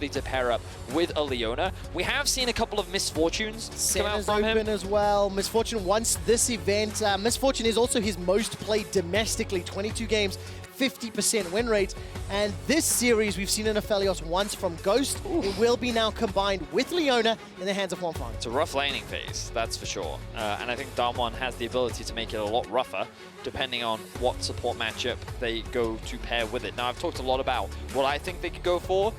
especially to pair up with a Leona. We have seen a couple of Misfortunes come out from him. Open as well. Misfortune once this event. Misfortune is also his most played domestically, 22 games, 50% win rate. And this series, we've seen an Aphelios once from Ghost. Ooh. It will be now combined with Leona in the hands of Hwangfang. It's a rough laning phase, that's for sure. And I think DAMWON has the ability to make it a lot rougher, depending on what support matchup they go to pair with it. Now, I've talked a lot about what I think they could go for,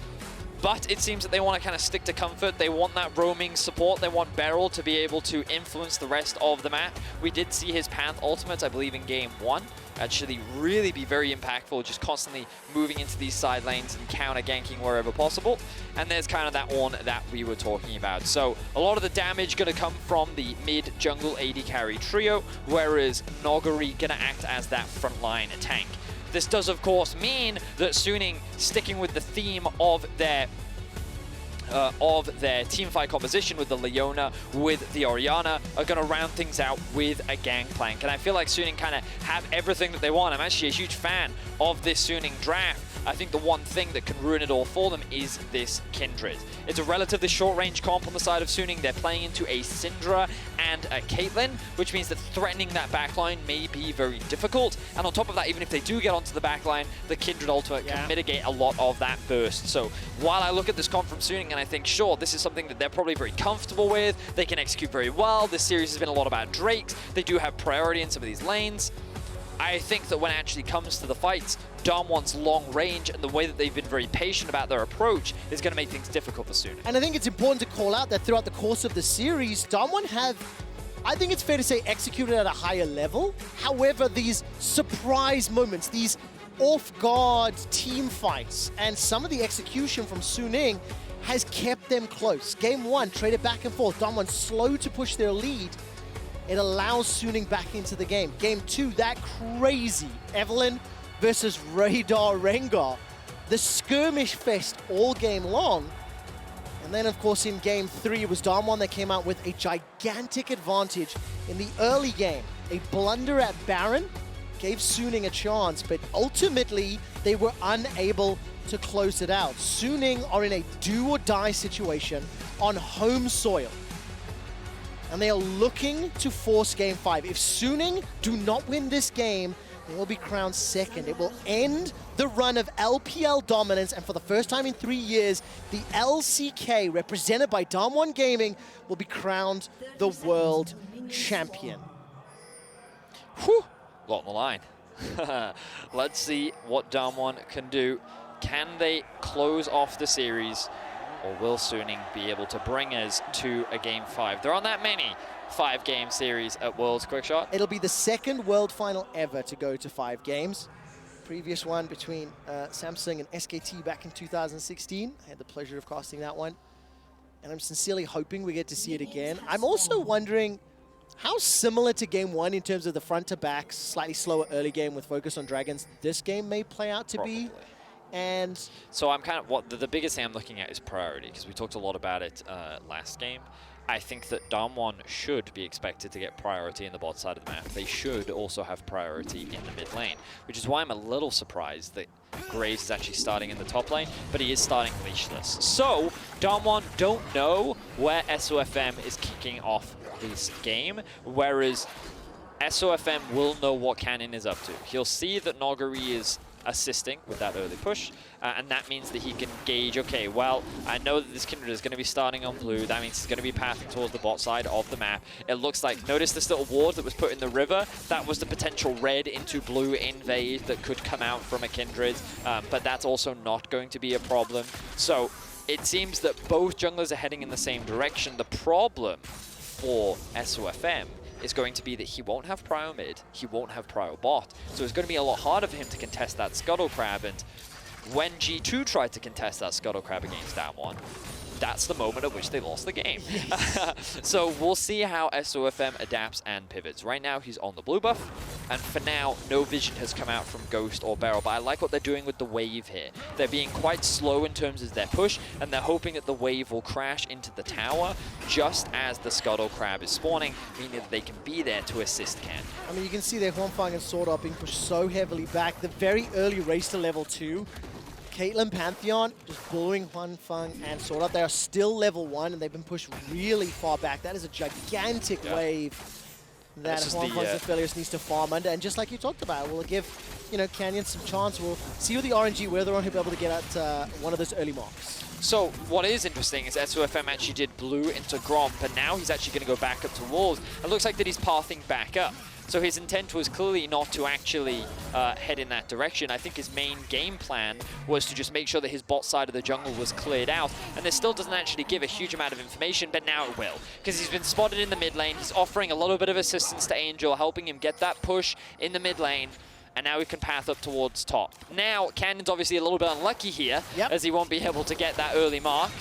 but it seems that they want to kind of stick to comfort. They want that roaming support. They want Beryl to be able to influence the rest of the map. We did see his Panth ultimate, I believe, in Game 1. Actually really be very impactful, just constantly moving into these side lanes and counter ganking wherever possible. And there's kind of that one that we were talking about. So a lot of the damage going to come from the mid jungle AD carry trio, whereas Noguri going to act as that frontline tank. This does, of course, mean that Suning, sticking with the theme of their teamfight composition with the Leona, with the Orianna, are going to round things out with a Gangplank. And I feel like Suning kind of have everything that they want. I'm actually a huge fan of this Suning draft. I think the one thing that can ruin it all for them is this Kindred. It's a relatively short-range comp on the side of Suning. They're playing into a Syndra and a Caitlyn, which means that threatening that backline may be very difficult. And on top of that, even if they do get onto the backline, the Kindred ultimate can mitigate a lot of that burst. So while I look at this comp from Suning and I think, sure, this is something that they're probably very comfortable with, they can execute very well. This series has been a lot about Drakes. They do have priority in some of these lanes. I think that when it actually comes to the fights, DAMWON's long range and the way that they've been very patient about their approach is going to make things difficult for Suning. And I think it's important to call out that throughout the course of the series, DAMWON have, I think it's fair to say, executed at a higher level. However, these surprise moments, these off-guard team fights, and some of the execution from Suning has kept them close. Game 1, traded back and forth. DAMWON slow to push their lead. It allows Suning back into the game. Game 2, that crazy Evelynn versus Radar Rengar. The skirmish fest all game long. And then, of course, in Game 3, it was DAMWON that came out with a gigantic advantage in the early game. A blunder at Baron gave Suning a chance, but ultimately, they were unable to close it out. Suning are in a do-or-die situation on home soil. And they are looking to force Game 5. If Suning do not win this game, they will be crowned second. It will end the run of LPL dominance, and for the first time in 3 years, the LCK, represented by DAMWON Gaming, will be crowned the world champion. Whew, lot on the line. Let's see what DAMWON can do. Can they close off the series? Or will Suning be able to bring us to a Game 5? There aren't that many 5-game series at Worlds. Quick shot. It'll be the second World Final ever to go to 5 games. Previous one between Samsung and SKT back in 2016. I had the pleasure of casting that one. And I'm sincerely hoping we get to see it again. I'm also wondering how similar to Game 1 in terms of the front-to-back, slightly slower early game with focus on dragons, this game may play out to be. And so I'm kind of, the biggest thing I'm looking at is priority, because we talked a lot about it last game. I think that DAMWON should be expected to get priority in the bot side of the map. They should also have priority in the mid lane, which is why I'm a little surprised that Graves is actually starting in the top lane, but he is starting leashless. So DAMWON don't know where SOFM is kicking off this game, whereas SOFM will know what Cannon is up to. He'll see that Noguri is assisting with that early push, and that means that he can gauge, okay, well, I know that this Kindred is going to be starting on blue. That means he's going to be pathing towards the bot side of the map. It looks like, notice this little ward that was put in the river? That was the potential red into blue invade that could come out from a Kindred, but that's also not going to be a problem. So it seems that both junglers are heading in the same direction. The problem for SOFM is going to be that he won't have prio mid, he won't have prio bot, so it's going to be a lot harder for him to contest that Scuttle Crab. And when G2 tried to contest that Scuttle Crab against DAMWON, that's the moment at which they lost the game. So we'll see how SOFM adapts and pivots. Right now, he's on the blue buff, and for now, no vision has come out from Ghost or Beryl, but I like what they're doing with the wave here. They're being quite slow in terms of their push, and they're hoping that the wave will crash into the tower just as the Scuttle Crab is spawning, meaning that they can be there to assist Ken. I mean, you can see their Hwangfang and Sword Art being pushed so heavily back. The very early race to level 2 Caitlyn Pantheon just bullying Huanfeng and Sword Art. They are still level 1 and they've been pushed really far back. That is a gigantic wave that Huanfeng's Aphelios needs to farm under. And just like you talked about, we'll give Canyon some chance. We'll see with the RNG whether or not he'll be able to get at one of those early marks. So what is interesting is SOFM actually did blue into Gromp, and now he's actually going to go back up to walls. It looks like that he's pathing back up. So his intent was clearly not to actually head in that direction. I think his main game plan was to just make sure that his bot side of the jungle was cleared out. And this still doesn't actually give a huge amount of information, but now it will. Because he's been spotted in the mid lane. He's offering a little bit of assistance to Angel, helping him get that push in the mid lane. And now we can path up towards top. Now, Canyon's obviously a little bit unlucky here, as he won't be able to get that early mark.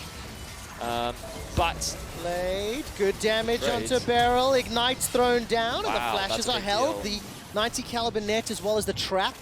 But Blade, good damage onto Beryl. Ignite's thrown down, and the flashes are held. Deal. The 90 caliber net as well as the trap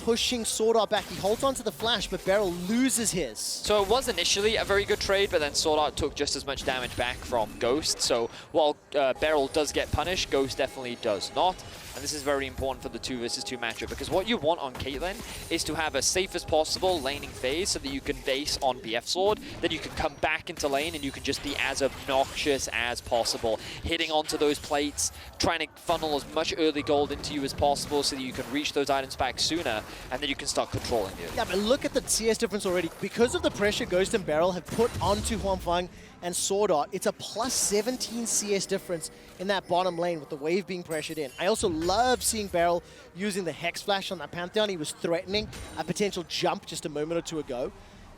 pushing Sword Art back. He holds onto the flash, but Beryl loses his. So it was initially a very good trade, but then Sword Art took just as much damage back from Ghost. So while Beryl does get punished, Ghost definitely does not. And this is very important for the 2 versus 2 matchup, because what you want on Caitlyn is to have as safe as possible laning phase so that you can base on BF Sword, then you can come back into lane and you can just be as obnoxious as possible, hitting onto those plates, trying to funnel as much early gold into you as possible so that you can reach those items back sooner, and then you can start controlling it. Yeah, but look at the CS difference already. Because of the pressure Ghost and Beryl have put onto Huanfeng and Sword Art, it's a plus 17 CS difference in that bottom lane with the wave being pressured in. I also love seeing Beryl using the Hex Flash on that Pantheon. He was threatening a potential jump just a moment or two ago.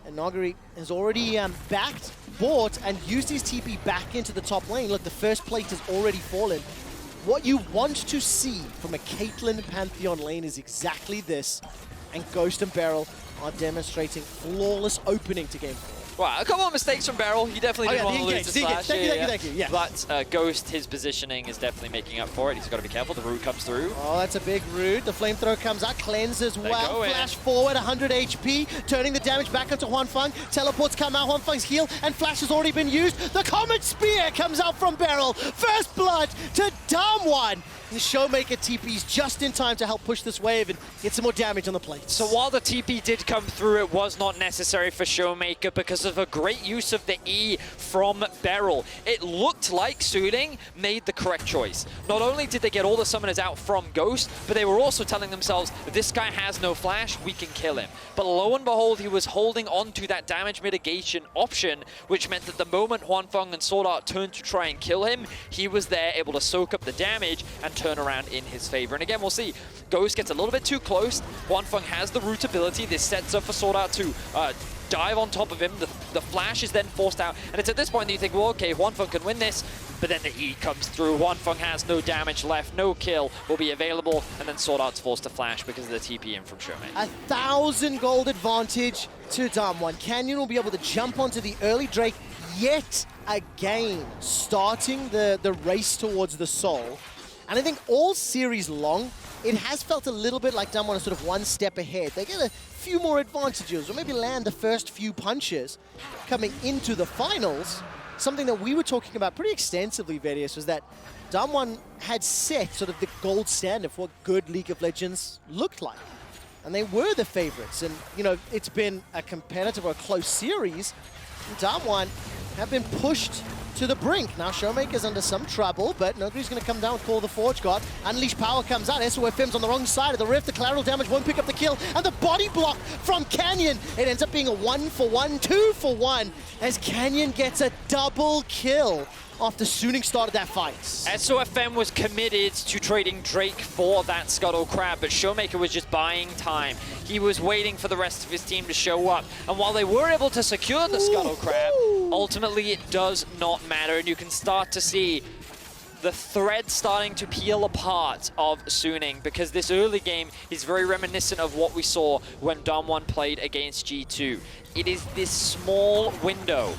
And Nagari has already backed, bought, and used his TP back into the top lane. Look, the first plate has already fallen. What you want to see from a Caitlyn Pantheon lane is exactly this. And Ghost and Beryl are demonstrating flawless opening to game 4. Wow, a couple of mistakes from Beryl. He definitely didn't want to lose the slash. Thank you. Yeah. But Ghost, his positioning is definitely making up for it. He's got to be careful. The root comes through. Oh, that's a big root. The flamethrower comes out, cleanse as well. Flash forward, 100 HP, turning the damage back onto Huanfeng. Teleports come out, Huanfeng's heal, and Flash has already been used. The Comet Spear comes out from Beryl. First blood to DAMWON. The Showmaker TP's just in time to help push this wave and get some more damage on the plates. So while the TP did come through, it was not necessary for Showmaker because of a great use of the E from Beryl. It looked like Suning made the correct choice. Not only did they get all the summoners out from Ghost, but they were also telling themselves, this guy has no flash, we can kill him. But lo and behold, he was holding on to that damage mitigation option, which meant that the moment Huanfeng and Sword Art turned to try and kill him, he was there able to soak up the damage and turn around in his favor. And again, we'll see. Ghost gets a little bit too close. Huanfeng has the root ability. This sets up for Sword Art to dive on top of him. The flash is then forced out. And it's at this point that you think, well, okay, Huanfeng can win this. But then the E comes through. Huanfeng has no damage left. No kill will be available. And then Sword Art's forced to flash because of the TP in from Showmaker. 1,000 gold advantage to DAMWON. Canyon will be able to jump onto the early Drake yet again, starting the race towards the Soul. And I think all series long, it has felt a little bit like DAMWON is sort of one step ahead. They get a few more advantages, or maybe land the first few punches coming into the finals. Something that we were talking about pretty extensively, Vedius, was that DAMWON had set sort of the gold standard for what good League of Legends looked like. And they were the favorites. And, it's been a competitive or a close series. And DAMWON have been pushed to the brink. Now Showmaker's under some trouble, but nobody's going to come down with Call of the Forge God. Unleash Power comes out. SOFM's on the wrong side of the rift. The collateral damage won't pick up the kill. And the body block from Canyon. It ends up being a 1-for-1, 2-for-1, as Canyon gets a double kill after Suning started that fight. SOFM was committed to trading Drake for that Scuttle Crab, but Showmaker was just buying time. He was waiting for the rest of his team to show up. And while they were able to secure the Scuttle Crab, ultimately it does not matter. And you can start to see the thread starting to peel apart of Suning, because this early game is very reminiscent of what we saw when DAMWON played against G2. It is this small window,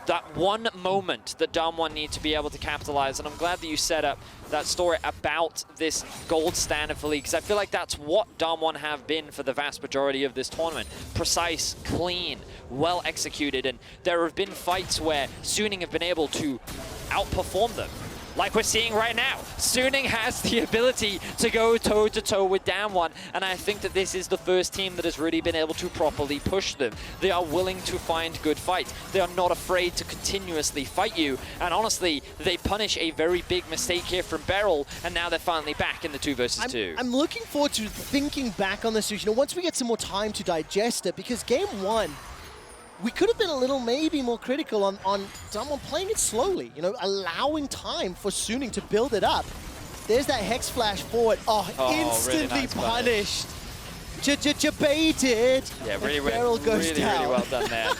that one moment that DAMWON need to be able to capitalize. And I'm glad that you set up that story about this gold standard for League, because I feel like that's what DAMWON have been for the vast majority of this tournament. Precise, clean, well executed, and there have been fights where Suning have been able to outperform them. like we're seeing right now. Suning has the ability to go toe-to-toe with DAMWON, and I think that this is the first team that has really been able to properly push them. They are willing to find good fights. They are not afraid to continuously fight you, and honestly, they punish a very big mistake here from Beryl, and now they're finally back in the 2 versus 2. I'm looking forward to thinking back on this, you know, once we get some more time to digest it, because game 1, we could have been a little maybe more critical on DWG playing it slowly, you know, allowing time for Suning to build it up. There's that Hex Flash forward. Oh, instantly really nice punished. Baited. Yeah, really well done there.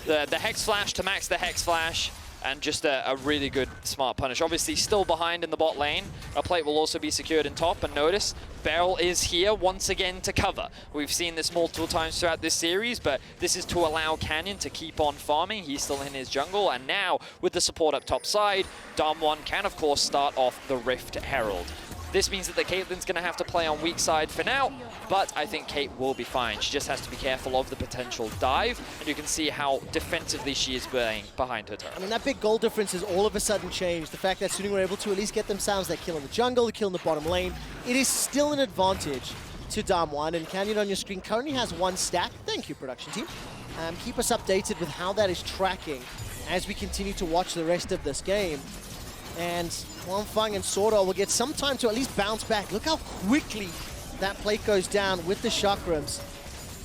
The Hex Flash to max the Hex Flash, and just a really good, smart punish. Obviously, still behind in the bot lane. A plate will also be secured in top, and notice, Beryl is here once again to cover. We've seen this multiple times throughout this series, but this is to allow Canyon to keep on farming. He's still in his jungle, and now, with the support up top side, DAMWON can, of course, start off the Rift Herald. This means that the Caitlyn's going to have to play on weak side for now, but I think Kate will be fine. She just has to be careful of the potential dive, and you can see how defensively she is playing behind her turret. I mean, that big goal difference has all of a sudden changed. The fact that Suning were able to at least get themselves that kill in the jungle, the kill in the bottom lane, it is still an advantage to DAMWON, and Canyon on your screen currently has 1 stack. Thank you, production team. Keep us updated with how that is tracking as we continue to watch the rest of this game. And Hwangfang and Swordart will get some time to at least bounce back. Look how quickly that plate goes down with the chakrams.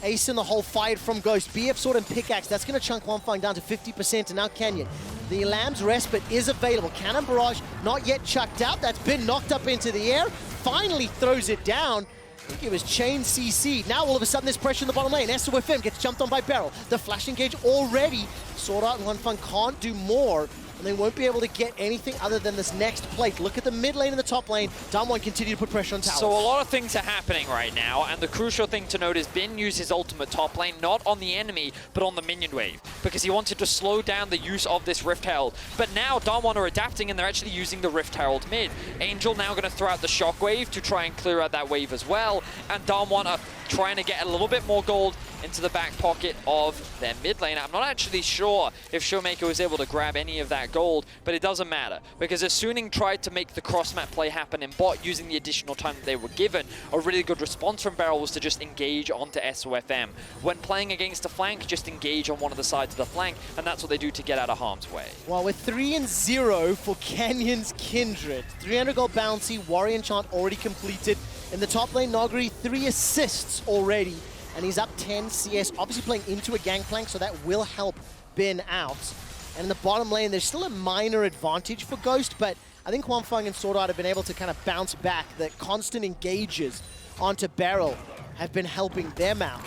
Ace in the hole fired from Ghost. BF Sword and Pickaxe, that's going to chunk Hwangfang down to 50%, and now Canyon. The Lamb's Respite is available. Cannon Barrage not yet chucked out. That's been knocked up into the air. Finally throws it down. I think it was Chain CC. Now all of a sudden there's pressure in the bottom lane. SOFM gets jumped on by Beryl. The flash engage already. Swordart and Hwangfang can't do more, and they won't be able to get anything other than this next plate. Look at the mid lane and the top lane. DWG continue to put pressure on towers. So a lot of things are happening right now, and the crucial thing to note is Bin used his ultimate top lane, not on the enemy, but on the minion wave, because he wanted to slow down the use of this Rift Herald. But now DWG are adapting, and they're actually using the Rift Herald mid. Angel now going to throw out the Shockwave to try and clear out that wave as well, and DWG are trying to get a little bit more gold into the back pocket of their mid lane. I'm not actually sure if Showmaker was able to grab any of that gold, but it doesn't matter, because as Suning tried to make the cross-map play happen in bot using the additional time that they were given, a really good response from Beryl was to just engage onto SOFM. When playing against a flank, just engage on one of the sides of the flank, and that's what they do to get out of harm's way. Well, with 3-0 for Canyon's Kindred. 300 gold bounty, Warrior Enchant already completed. In the top lane, Nogri, 3 assists already, and he's up 10 CS, obviously playing into a gangplank, so that will help Bin out. And in the bottom lane, there's still a minor advantage for Ghost, but I think Hwangfang and Swordart have been able to kind of bounce back. The constant engages onto Beryl have been helping them out.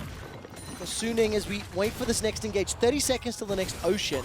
For Suning, as we wait for this next engage, 30 seconds till the next Ocean.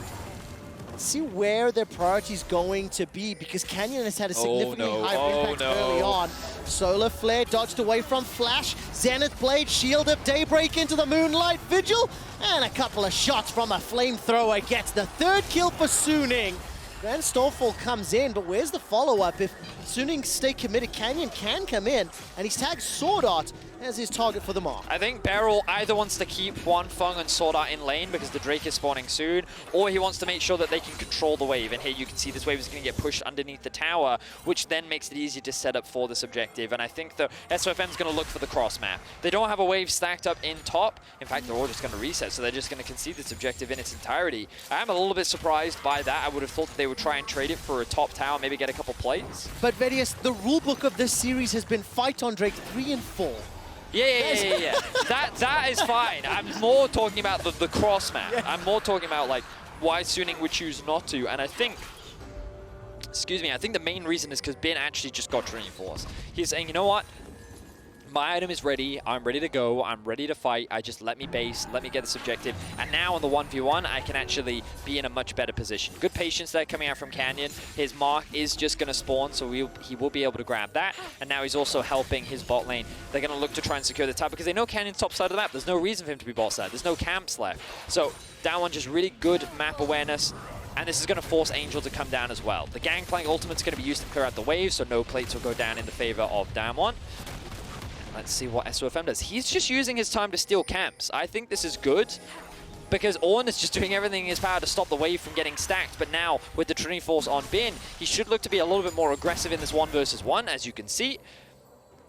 Let's see where their priority is going to be, because Canyon has had a significantly higher impact early on. Solar Flare dodged away from Flash. Zenith Blade, Shield of Daybreak into the Moonlight Vigil. And a couple of shots from a Flamethrower gets the 3rd kill for Suning. Grand Stormfall comes in, but where's the follow-up? If Suning stay committed, Canyon can come in, and he's tagged Swordart as his target for the mark. I think Beryl either wants to keep Hwangfang and Swordart in lane because the Drake is spawning soon, or he wants to make sure that they can control the wave. And here you can see this wave is going to get pushed underneath the tower, which then makes it easier to set up for this objective. And I think the SOFM is going to look for the cross map. They don't have a wave stacked up in top. In fact, they're all just going to reset, so they're just going to concede this objective in its entirety. I'm a little bit surprised by that. I would have thought that they would try and trade it for a top tower, maybe get a couple plates. But Vedius, the rulebook of this series has been fight on Drake 3 and 4. Yeah. That is fine. I'm more talking about the cross map. Yeah. I'm more talking about like why Suning would choose not to. And I think, excuse me, I think the main reason is because Bin actually just got Trinity Force. He's saying, you know what? My item is ready, I'm ready to go, I'm ready to fight, just let me base, let me get this objective, and now on the 1v1, I can actually be in a much better position. Good patience there coming out from Canyon. His mark is just going to spawn, so he will be able to grab that, and now he's also helping his bot lane. They're going to look to try and secure the top because they know Canyon's top side of the map. There's no reason for him to be bot side. There's no camps left. So DWG just really good map awareness, and this is going to force Angel to come down as well. The Gangplank ultimate's going to be used to clear out the wave, so no plates will go down in the favor of DWG. Let's see what SOFM does. He's just using his time to steal camps. I think this is good. because Ornn is just doing everything in his power to stop the wave from getting stacked. But now, with the Trinity Force on Bin, he should look to be a little bit more aggressive in this 1 versus 1, as you can see.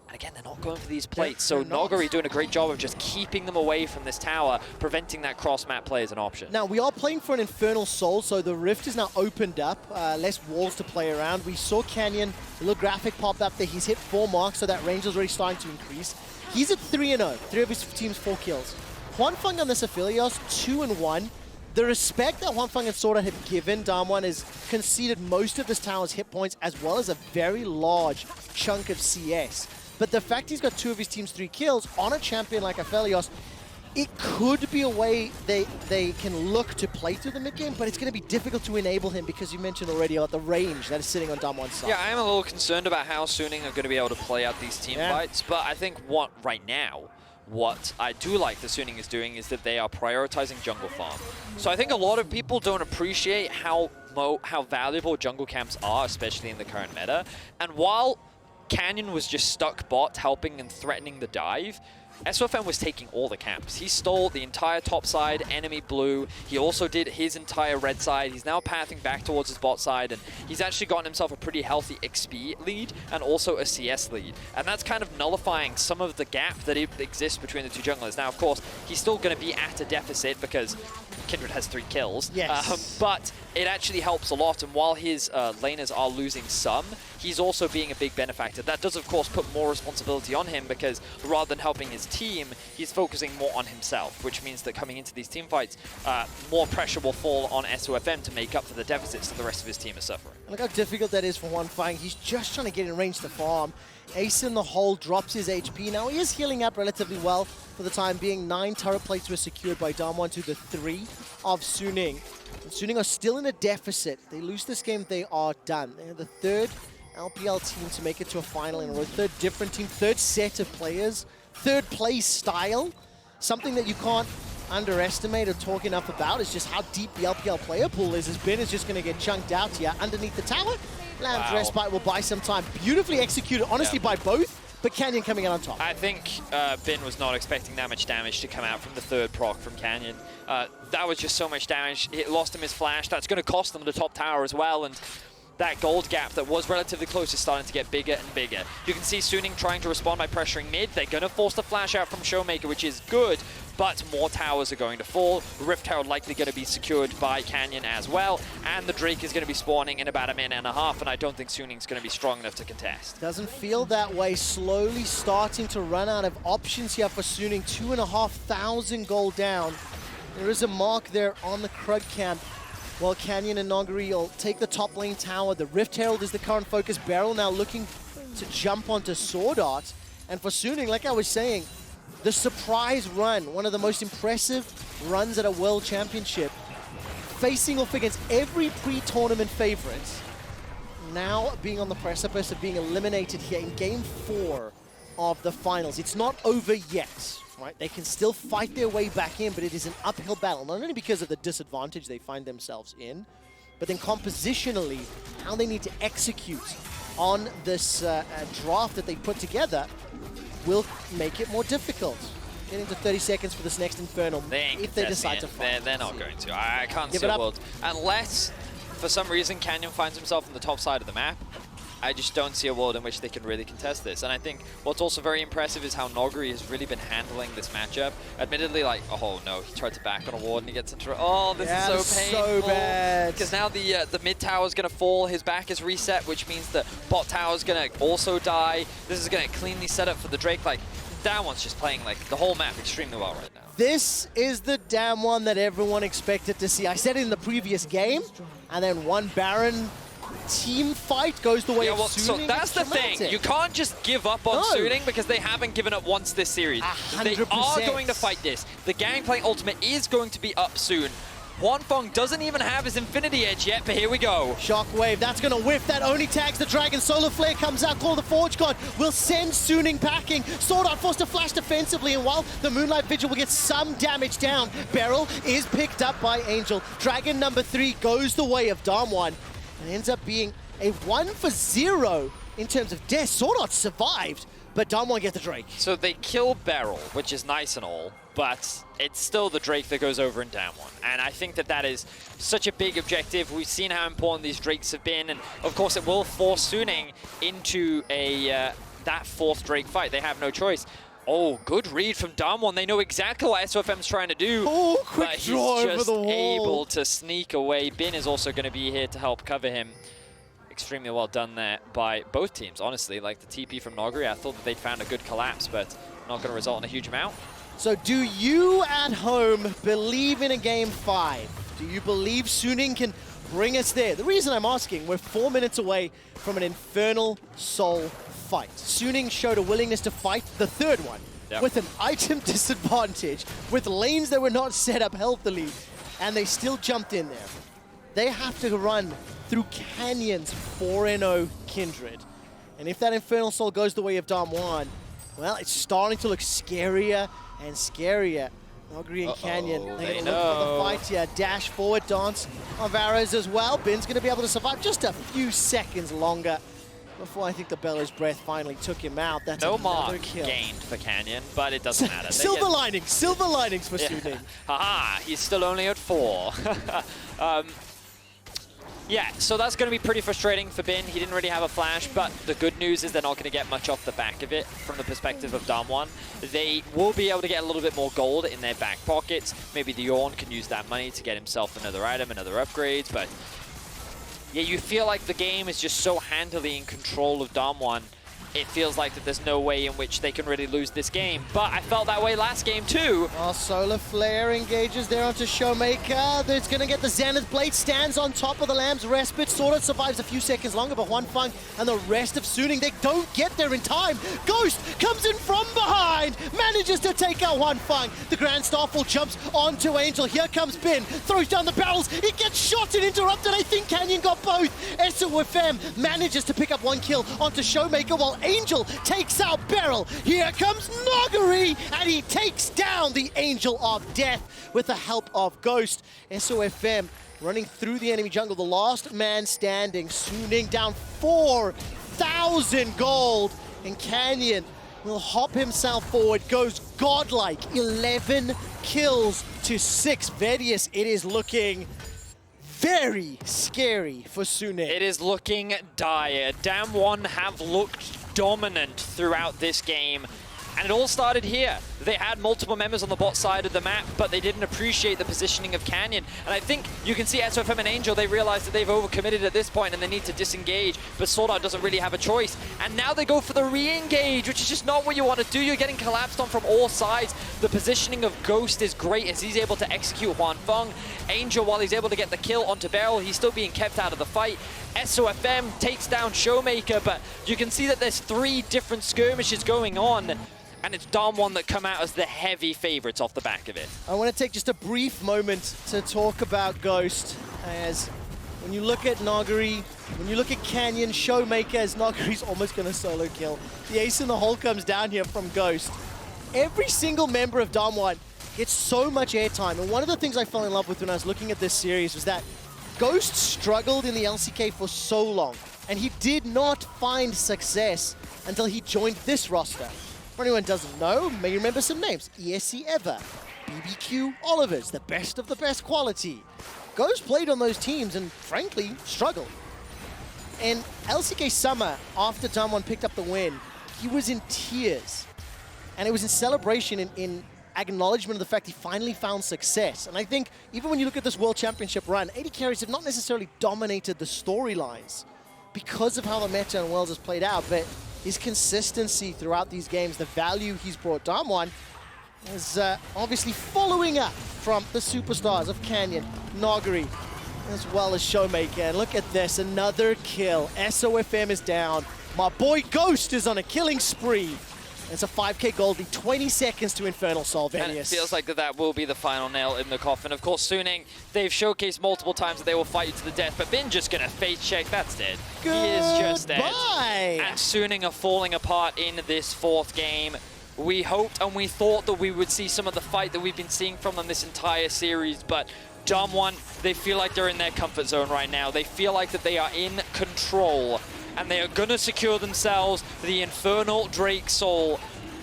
And again, they're not going for these plates, so Noguri doing a great job of just keeping them away from this tower, preventing that cross-map play as an option. Now, we are playing for an Infernal Soul, so the Rift is now opened up, less walls to play around. We saw Canyon, a little graphic popped up there. He's hit 4 marks, so that range is already starting to increase. He's at 3-0, 3 of his team's 4 kills. Huanfeng on this Aphelios, 2-1. The respect that Huanfeng and Sword Art have given DAMWON has conceded most of this tower's hit points, as well as a very large chunk of CS. But the fact he's got 2 of his team's 3 kills on a champion like Aphelios, it could be a way they can look to play through the mid-game, but it's going to be difficult to enable him because you mentioned already about the range that is sitting on DAMWON's side. Yeah, I am a little concerned about how Suning are going to be able to play out these team fights, but I think what I do like that Suning is doing is that they are prioritizing jungle farm. So I think a lot of people don't appreciate how valuable jungle camps are, especially in the current meta. And while Canyon was just stuck bot helping and threatening the dive, SOFM was taking all the camps. He stole the entire top side, enemy blue. He also did his entire red side. He's now pathing back towards his bot side, and he's actually gotten himself a pretty healthy XP lead and also a CS lead. And that's kind of nullifying some of the gap that exists between the 2 junglers. Now, of course, he's still going to be at a deficit because Kindred has 3 kills. Yes. But it actually helps a lot, and while his laners are losing some, he's also being a big benefactor. That does, of course, put more responsibility on him because rather than helping his team, he's focusing more on himself, which means that coming into these team fights, more pressure will fall on SOFM to make up for the deficits that the rest of his team is suffering. Look how difficult that is for Huanfeng. He's just trying to get in range to farm. Ace in the hole drops his HP. Now he is healing up relatively well for the time being. 9 turret plates were secured by DAMWON to the 3 of Suning. And Suning are still in a deficit. They lose this game, they are done. They're the 3rd LPL team to make it to a final in a row. 3rd different team, 3rd set of players, 3rd play style. Something that you can't underestimate or talk enough about is just how deep the LPL player pool is. As Ben is just going to get chunked out here underneath the tower. Lamb's respite will buy some time. Beautifully executed, honestly, by both, but Canyon coming out on top. I think Bin was not expecting that much damage to come out from the 3rd proc from Canyon. That was just so much damage. It lost him his flash. That's going to cost them the top tower as well, and that gold gap that was relatively close is starting to get bigger and bigger. You can see Suning trying to respond by pressuring mid. They're going to force the flash out from Showmaker, which is good, but more towers are going to fall. Rift Herald likely going to be secured by Canyon as well, and the Drake is going to be spawning in about a minute and a half, and I don't think Suning's going to be strong enough to contest. Doesn't feel that way. Slowly starting to run out of options here for Suning. 2,500 gold down. There is a mark there on the Krug camp. Well, Canyon and Noguri will take the top lane tower. The Rift Herald is the current focus. Beryl now looking to jump onto Sword Art. And for Suning, like I was saying, the surprise run, one of the most impressive runs at a World Championship, facing off against every pre-tournament favorite, now being on the precipice of being eliminated here in Game 4 of the finals. It's not over yet. Right, they can still fight their way back in, but it is an uphill battle, not only because of the disadvantage they find themselves in, but then compositionally, how they need to execute on this draft that they put together will make it more difficult. Getting to 30 seconds for this next Infernal, if they decide to fight. They're not going to. I can't see a world. Unless, for some reason, Canyon finds himself on the top side of the map, I just don't see a world in which they can really contest this. And I think what's also very impressive is how Noguri has really been handling this matchup. Admittedly, like, oh no, he tried to back on a ward and he gets into, oh, this is so painful. So bad. Because now the mid tower is going to fall, his back is reset, which means the bot tower is going to also die. This is going to cleanly set up for the Drake. Like, DAMWON's just playing like the whole map extremely well right now. This is the DAMWON that everyone expected to see. I said it in the previous game, and then one Baron team fight goes the way of Suning. So that's the thing. You can't just give up on Suning because they haven't given up once this series. 100%. They are going to fight this. The Gangplank ultimate is going to be up soon. Huanfeng doesn't even have his Infinity Edge yet, but here we go. Shockwave, that's going to whiff. That only tags the Dragon. Solar Flare comes out. Call the Forge God will send Suning packing. Sword Art forced to flash defensively, and while the Moonlight Vigil will get some damage down, Beryl is picked up by Angel. Dragon number 3 goes the way of DAMWON. It ends up being a 1-for-0 in terms of death. Sword Art survived, but DAMWON get the Drake. So they kill Beryl, which is nice and all. but it's still the Drake that goes over in DAMWON. And I think that that is such a big objective. We've seen how important these Drakes have been, and of course it will force Suning into a that fourth Drake fight. They have no choice. Oh, good read from DAMWON. They know exactly what SOFM's trying to do. Oh, quick but he's draw over just the wall. able to sneak away. Bin is also going to be here to help cover him. Extremely well done there by both teams, honestly. Like the TP from Noguri, I thought that they'd found a good collapse, but not going to result in a huge amount. So do you at home believe in a game 5? Do you believe Suning can bring us there? The reason I'm asking, we're 4 minutes away from an Infernal Soul fight. Suning showed a willingness to fight the third one with an item disadvantage, with lanes that were not set up healthily, and they still jumped in there. They have to run through Canyon's 4-0 Kindred. And if that Infernal Soul goes the way of DAMWON, well, it's starting to look scarier and scarier. Noguri and Canyon, they're going to look for the fight here. Dash forward dance on Varro's as well. Bin's going to be able to survive just a few seconds longer before I think the Bellows Breath finally took him out. That's no another mark kill. gained for Canyon, but it doesn't matter. Silver linings for Suning. Haha, he's still only at 4. Yeah, so that's going to be pretty frustrating for Bin. He didn't really have a flash, but the good news is they're not going to get much off the back of it from the perspective of DAMWON. They will be able to get a little bit more gold in their back pockets. Maybe the Ornn can use that money to get himself another item, another upgrades, but yeah, you feel like the game is just so handily in control of DAMWON. It feels like that there's no way in which they can really lose this game. But I felt that way last game too. Oh, Solar Flare engages there onto Showmaker. It's going to get the Zenith Blade, stands on top of the Lamb's Respite. Sort of survives a few seconds longer, but Hwanfeng and the rest of Suning, they don't get there in time. Ghost comes in from behind, manages to take out Hwanfeng. The Grand Starfall jumps onto Angel. Here comes Bin, throws down the barrels. He gets shot and interrupted. I think Canyon got both. SOFM manages to pick up 1 kill onto Showmaker while Angel takes out Beryl. Here comes Noguri, and he takes down the Angel of Death with the help of Ghost. SOFM running through the enemy jungle, the last man standing. Suning down 4,000 gold, and Canyon will hop himself forward, goes godlike, 11 kills to 6. Vedius, it is looking very scary for Suning. It is looking dire. DAMWON have looked dominant throughout this game, and it all started here. They had multiple members on the bot side of the map, but they didn't appreciate the positioning of Canyon. And I think you can see SOFM and Angel, they realize that they've overcommitted at this point and they need to disengage, but Sword Art doesn't really have a choice. And now they go for the re-engage, which is just not what you want to do. You're getting collapsed on from all sides. The positioning of Ghost is great as he's able to execute Hwanfeng. Angel, while he's able to get the kill onto Beryl, he's still being kept out of the fight. SOFM takes down Showmaker, but you can see that there's 3 different skirmishes going on, and it's DAMWON that come out as the heavy favorites off the back of it. I want to take just a brief moment to talk about Ghost, as when you look at Noguri, when you look at Canyon, Showmaker, as Noguri's almost going to solo kill. The ace in the hole comes down here from Ghost. Every single member of DAMWON gets so much airtime, and one of the things I fell in love with when I was looking at this series was that Ghost struggled in the LCK for so long, and he did not find success until he joined this roster. For anyone who doesn't know, may remember some names. ESC Ever, BBQ Olivers, the best of the best quality. Ghost played on those teams and, frankly, struggled. In LCK Summer, after DAMWON picked up the win, he was in tears. And it was in celebration, in acknowledgement of the fact he finally found success. And I think even when you look at this World Championship run, AD carries have not necessarily dominated the storylines because of how the meta and Worlds has played out, but his consistency throughout these games, the value he's brought DAMWON, is obviously following up from the superstars of Canyon, Noguri, as well as Showmaker. And look at this, another kill. SOFM is down. My boy Ghost is on a killing spree. It's a 5k goldie, 20 seconds to Infernal Soul, Venius. And it feels like that will be the final nail in the coffin. Of course, Suning, they've showcased multiple times that they will fight you to the death, but Bin just gonna face check, that's dead. Goodbye. He is just dead. And Suning are falling apart in this 4th game. We hoped and we thought that we would see some of the fight that we've been seeing from them this entire series, but DAMWON, they feel like they're in their comfort zone right now. They feel like that they are in control, and they are gonna secure themselves the Infernal Drake Soul.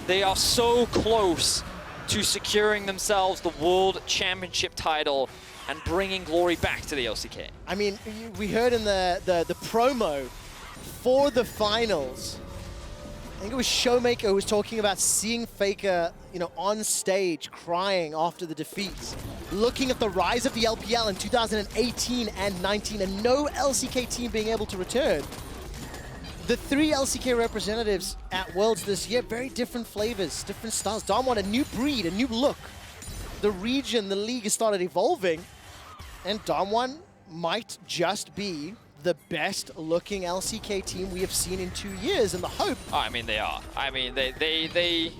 They are so close to securing themselves the World Championship title and bringing glory back to the LCK. I mean, we heard in the promo for the finals, I think it was Showmaker who was talking about seeing Faker, you know, on stage crying after the defeats, looking at the rise of the LPL in 2018 and 19 and no LCK team being able to return. The 3 LCK representatives at Worlds this year, very different flavors, different styles. DAMWON, a new breed, a new look. The region, the league has started evolving, and DAMWON might just be the best looking LCK team we have seen in 2 years, and the hope... Oh, I mean, they are. I mean, they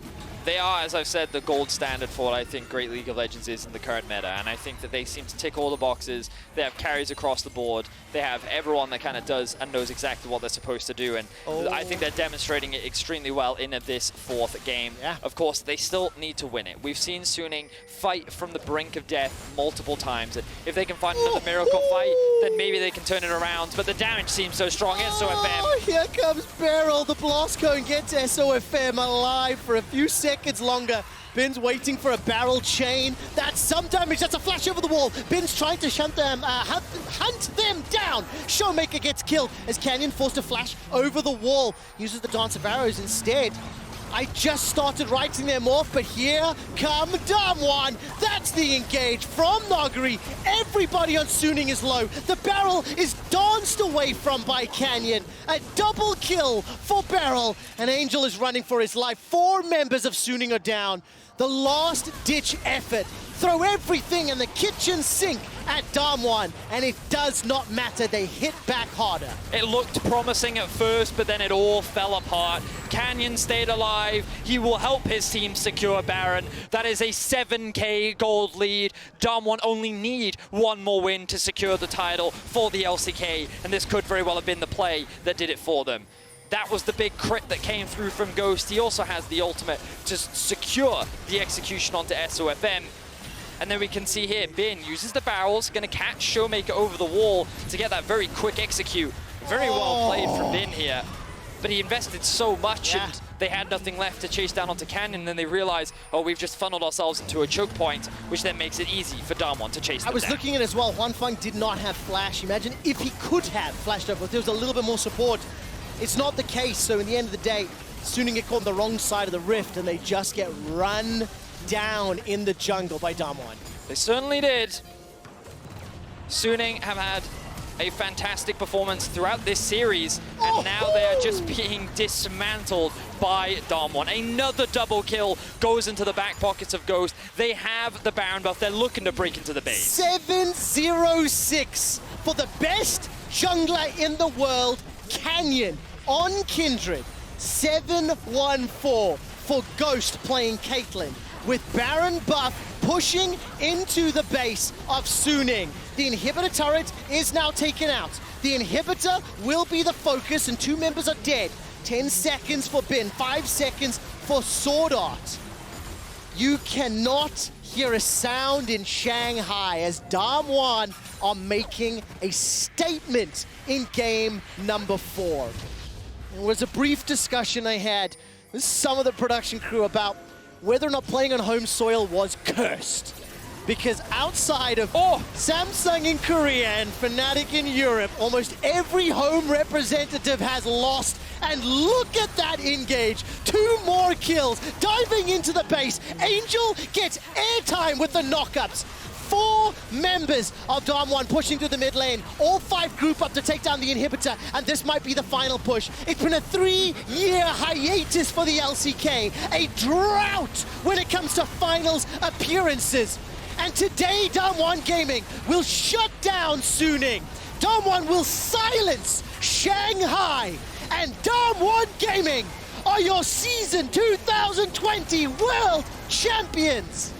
are, as I've said, the gold standard for what I think Great League of Legends is in the current meta, and I think that they seem to tick all the boxes. They have carries across the board. They have everyone that kind of does and knows exactly what they're supposed to do, and I think they're demonstrating it extremely well in this 4th game. Yeah. Of course, they still need to win it. We've seen Suning fight from the brink of death multiple times, and if they can find another miracle fight, then maybe they can turn it around, but the damage seems so strong. SOFM. Here comes Beryl. The blast cone gets SOFM alive for a few seconds longer. Bin's waiting for a barrel chain. That's some damage. That's a flash over the wall. Bin's trying to hunt them down. Showmaker gets killed as Canyon forced to flash over the wall. Uses the Dance of Arrows instead. I just started writing them off, but here come DAMWON. That's the engage from Nogari. Everybody on Suning is low. The barrel is danced away from by Canyon. A double kill for Beryl. And Angel is running for his life. 4 members of Suning are down. The last ditch effort. Throw everything in the kitchen sink at DAMWON, and it does not matter. They hit back harder. It looked promising at first, but then it all fell apart. Canyon stayed alive. He will help his team secure Baron. That is a 7k gold lead. DAMWON only need 1 more win to secure the title for the LCK, and this could very well have been the play that did it for them. That was the big crit that came through from Ghost. He also has the ultimate to secure the execution onto SOFM. And then we can see here, Bin uses the barrels, going to catch Showmaker over the wall to get that very quick execute. Very well played from Bin here. But he invested so much, and they had nothing left to chase down onto Canyon, and then they realize, oh, we've just funneled ourselves into a choke point, which then makes it easy for DAMWON to chase them I was down. looking at it as well. Huanfeng did not have flash. Imagine if he could have flashed over, if there was a little bit more support. It's not the case, so in the end of the day, Suning get caught on the wrong side of the rift, and they just get run down in the jungle by DAMWON. They certainly did. Suning have had a fantastic performance throughout this series, and now they are just being dismantled by DAMWON. Another double kill goes into the back pockets of Ghost. They have the Baron buff. They're looking to break into the base. 7-0-6 for the best jungler in the world, Canyon on Kindred. 7-1-4 for Ghost playing Caitlyn, with Baron buff pushing into the base of Suning. The inhibitor turret is now taken out. The inhibitor will be the focus, and 2 members are dead. 10 seconds for Bin, 5 seconds for Sword Art. You cannot hear a sound in Shanghai as DAMWON are making a statement in game number 4. There was a brief discussion I had with some of the production crew about whether or not playing on home soil was cursed. Because outside of Samsung in Korea and Fnatic in Europe, almost every home representative has lost. And look at that engage. 2 more kills, diving into the base. Angel gets airtime with the knockups. 4 members of DAMWON pushing through the mid lane. All 5 group up to take down the inhibitor, and this might be the final push. It's been a 3-year hiatus for the LCK, a drought when it comes to finals appearances. And today, DAMWON Gaming will shut down Suning. DAMWON will silence Shanghai, and DAMWON Gaming are your Season 2020 World Champions.